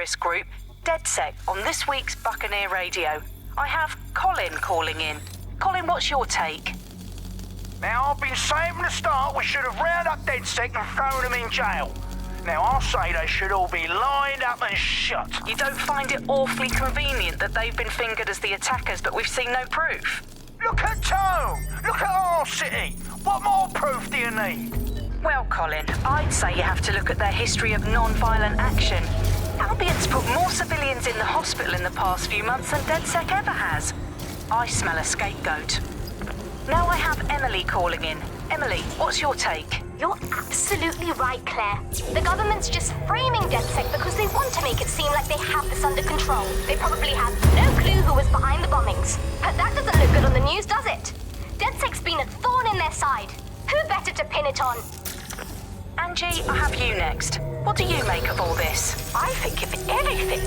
terrorist group, DedSec, on this week's Buccaneer Radio. I have Colin calling in. Colin, what's your take? Now, I've been saying from the start we should have rounded up DedSec and thrown them in jail. Now, I'll say they should all be lined up and shot. You don't find it awfully convenient that they've been fingered as the attackers, but we've seen no proof? Look at Tone! Look at our city! What more proof do you need? Well, Colin, I'd say you have to look at their history of non-violent action. Albion's put more civilians in the hospital in the past few months than DedSec ever has. I smell a scapegoat. Now I have Emily calling in. Emily, what's your take? You're absolutely right, Claire. The government's just framing DedSec because they want to make it seem like they have this under control. They probably have no clue who was behind the bombings. But that doesn't look good on the news, does it? DedSec's been a thorn in their side. Who better to pin it on? Angie, I have you next. What do you make of all this? I think, if anything,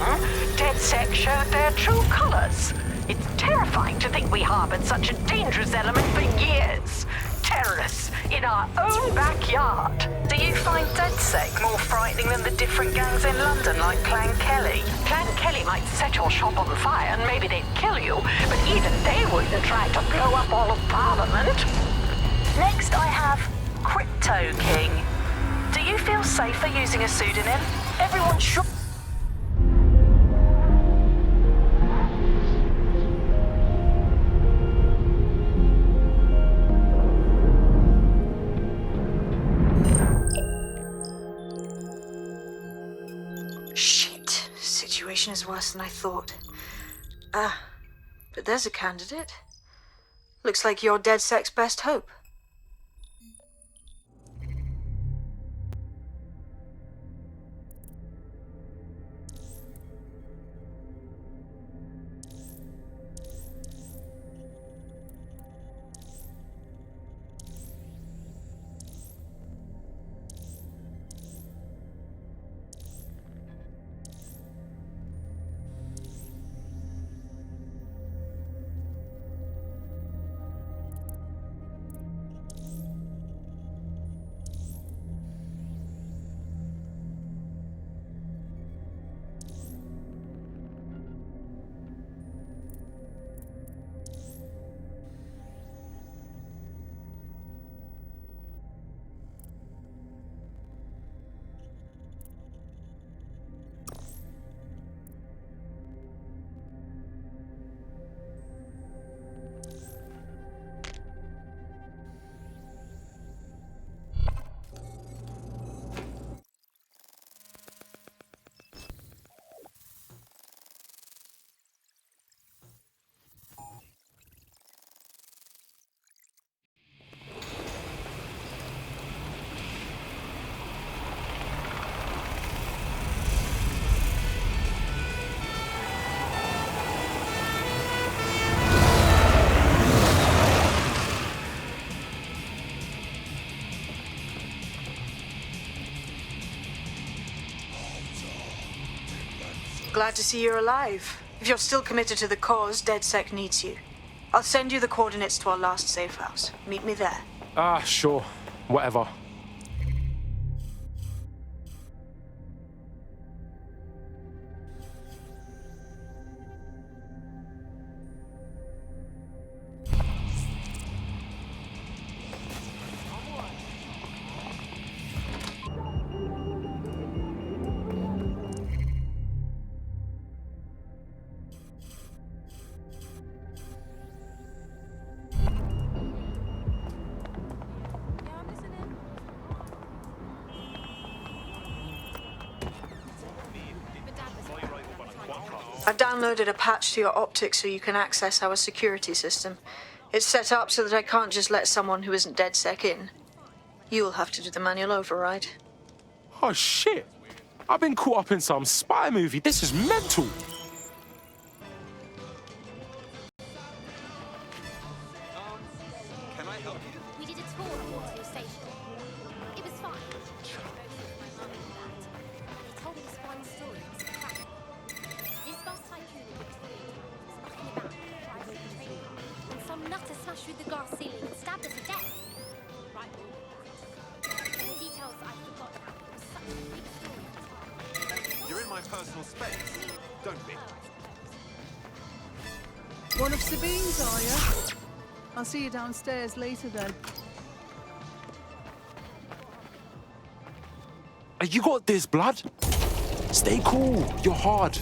DedSec showed their true colors. It's terrifying to think we harbored such a dangerous element for years. Terrorists in our own backyard. Do you find DedSec more frightening than the different gangs in London, like Clan Kelly? Clan Kelly might set your shop on fire and maybe they'd kill you, but even they wouldn't try to blow up all of Parliament. Next, I have Crypto King. Do you feel safer using a pseudonym? Everyone should. Shit. Situation is worse than I thought. But there's a candidate. Looks like you're DedSec's best hope. Glad to see you're alive. If you're still committed to the cause, DedSec needs you. I'll send you the coordinates to our last safe house. Meet me there. Sure. Whatever. I've downloaded a patch to your optics so you can access our security system. It's set up so that I can't just let someone who isn't DedSec in. You'll have to do the manual override. Oh, shit. I've been caught up in some spy movie. This is mental. Can I help you? We did a tour of Waterloo Station. It was fine. They told me this one story was a crack. This bus tycoon in Victoria was knocking about in a private train car when some nutter smashed through the glass ceiling and stabbed us to death. Right. The details I forgot now. It was such a big story at the time. You're in my personal personal space, don't we? One of Sabine's, are you? I'll see you downstairs later then. You got this, blood. Stay cool. You're hard.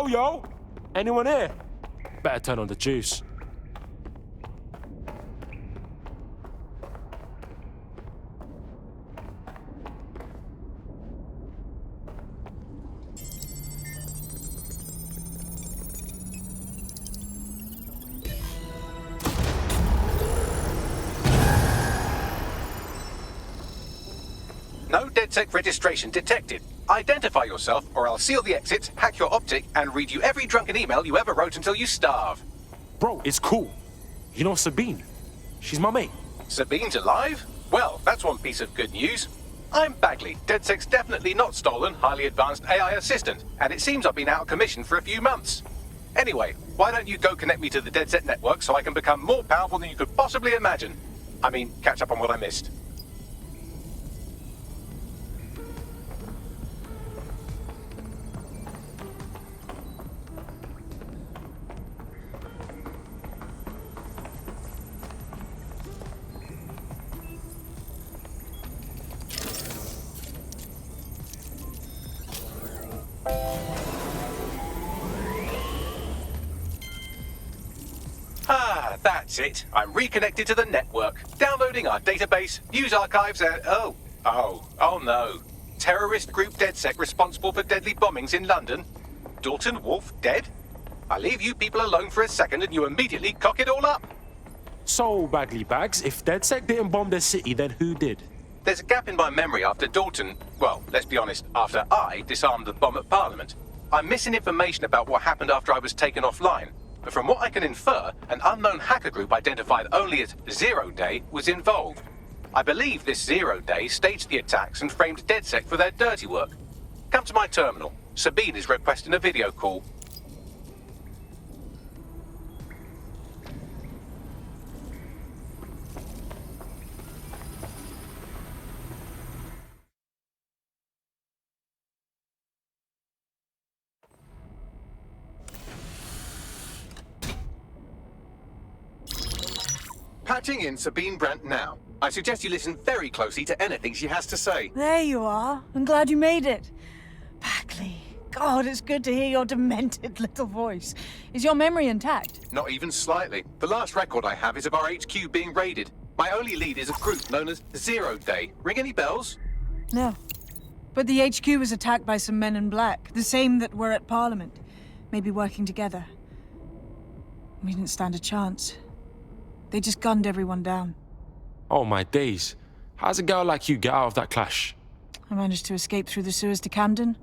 Yo. Anyone here? Better turn on the juice. No DedSec registration detected. Identify yourself, or I'll seal the exits, hack your optic, and read you every drunken email you ever wrote until you starve. Bro, it's cool. You know Sabine? She's my mate. Sabine's alive? Well, that's one piece of good news. I'm Bagley, DedSec's definitely not stolen, highly advanced AI assistant, and it seems I've been out of commission for a few months. Anyway, why don't you go connect me to the DedSec network so I can become more powerful than you could possibly imagine? I mean, catch up on what I missed. That's it. I'm reconnected to the network, downloading our database, news archives, and oh no. Terrorist group DedSec responsible for deadly bombings in London? Dalton Wolf dead? I leave you people alone for a second and you immediately cock it all up. So, Bagley Bags, if DedSec didn't bomb the city, then who did? There's a gap in my memory after Dalton, well, let's be honest, after I disarmed the bomb at Parliament. I'm missing information about what happened after I was taken offline. But from what I can infer, an unknown hacker group identified only as Zero Day was involved. I believe this Zero Day staged the attacks and framed DedSec for their dirty work. Come to my terminal. Sabine is requesting a video call. Patching in Sabine Brandt now. I suggest you listen very closely to anything she has to say. There you are. I'm glad you made it. Bagley. God, it's good to hear your demented little voice. Is your memory intact? Not even slightly. The last record I have is of our HQ being raided. My only lead is a group known as Zero Day. Ring any bells? No. But the HQ was attacked by some men in black, the same that were at Parliament. Maybe working together. We didn't stand a chance. They just gunned everyone down. Oh my days. How's a girl like you get out of that clash? I managed to escape through the sewers to Camden.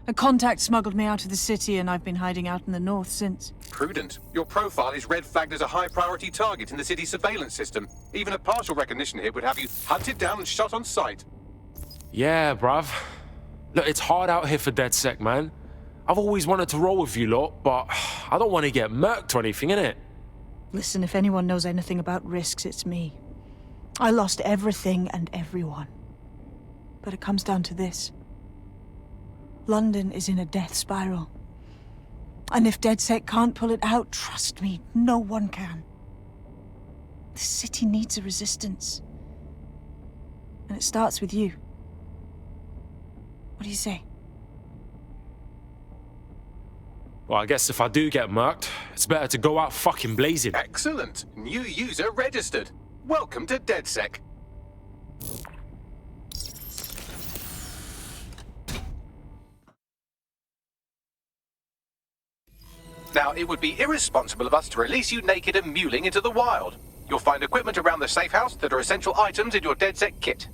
A contact smuggled me out of the city and I've been hiding out in the north since. Prudent. Your profile is red flagged as a high-priority target in the city's surveillance system. Even a partial recognition hit would have you hunted down and shot on sight. Yeah, bruv. Look, it's hard out here for DedSec, man. I've always wanted to roll with you lot, but I don't want to get murked or anything, innit? Listen, if anyone knows anything about risks, it's me. I lost everything and everyone. But it comes down to this. London is in a death spiral. And if DedSec can't pull it out, trust me, no one can. The city needs a resistance. And it starts with you. What do you say? Well, I guess if I do get murked, it's better to go out fucking blazing. Excellent. New user registered. Welcome to DedSec. Now, it would be irresponsible of us to release you naked and mewling into the wild. You'll find equipment around the safe house that are essential items in your DedSec kit.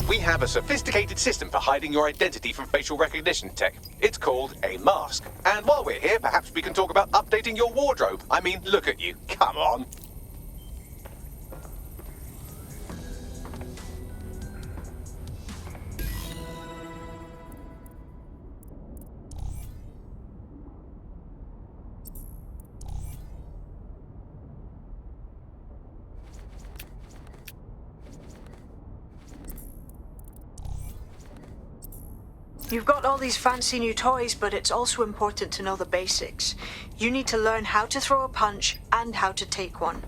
We have a sophisticated system for hiding your identity from facial recognition tech. It's called a mask. And while we're here, perhaps we can talk about updating your wardrobe. I mean, look at you. Come on. You've got all these fancy new toys, but it's also important to know the basics. You need to learn how to throw a punch and how to take one.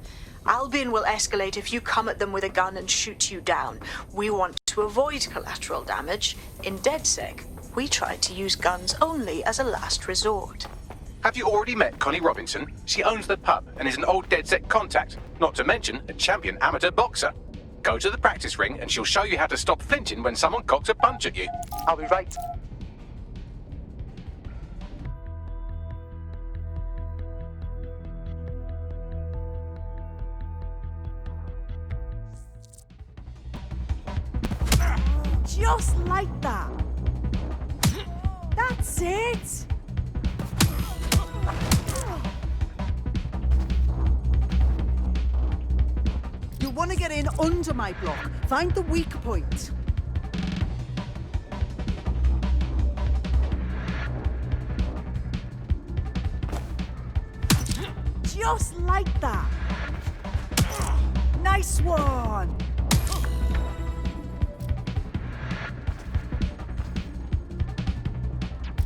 Albion will escalate if you come at them with a gun and shoot you down. We want to avoid collateral damage. In DedSec, we try to use guns only as a last resort. Have you already met Connie Robinson? She owns the pub and is an old DedSec contact, not to mention a champion amateur boxer. Go to the practice ring and she'll show you how to stop flinching when someone cocks a punch at you. I'll be right. Just like that. That's it. You want to get in under my block. Find the weak point. Just like that. Nice one.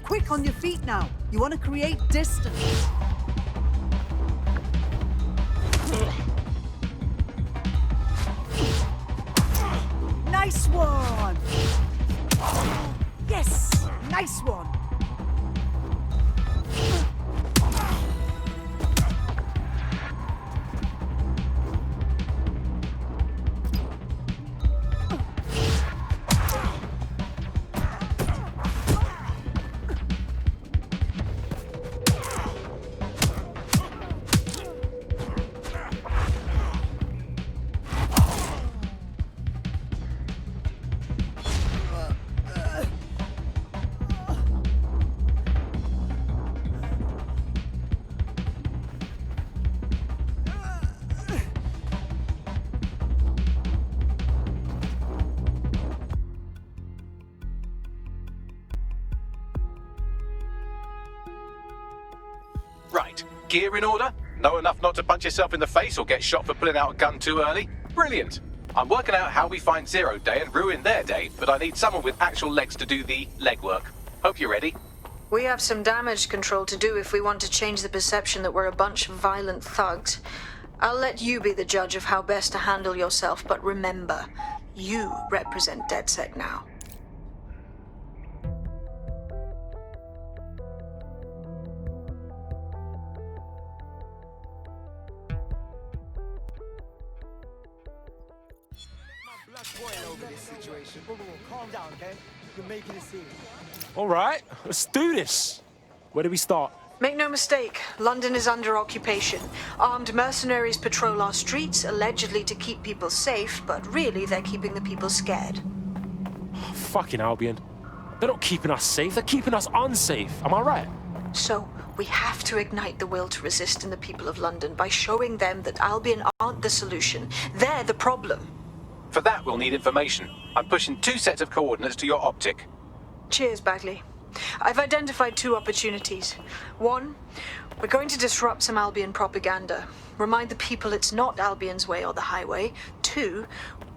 Quick on your feet now. You want to create distance. Nice one. Yes, nice one. Right. Gear in order? Know enough not to punch yourself in the face or get shot for pulling out a gun too early? Brilliant. I'm working out how we find Zero Day and ruin their day, but I need someone with actual legs to do the legwork. Hope you're ready. We have some damage control to do if we want to change the perception that we're a bunch of violent thugs. I'll let you be the judge of how best to handle yourself, but remember, you represent DedSec now. Over this situation. Whoa, calm down, okay? You're making a scene. All right, let's do this. Where do we start? Make no mistake, London is under occupation. Armed mercenaries patrol our streets, allegedly to keep people safe, but really they're keeping the people scared. Oh, fucking Albion. They're not keeping us safe, they're keeping us unsafe. Am I right? So, we have to ignite the will to resist in the people of London by showing them that Albion aren't the solution. They're the problem. For that, we'll need information. I'm pushing 2 sets of coordinates to your optic. Cheers, Bagley. I've identified 2 opportunities. 1, we're going to disrupt some Albion propaganda. Remind the people it's not Albion's way or the highway. 2,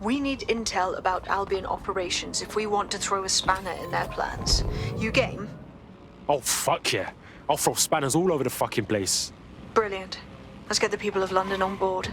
we need intel about Albion operations if we want to throw a spanner in their plans. You game? Oh, fuck yeah. I'll throw spanners all over the fucking place. Brilliant. Let's get the people of London on board.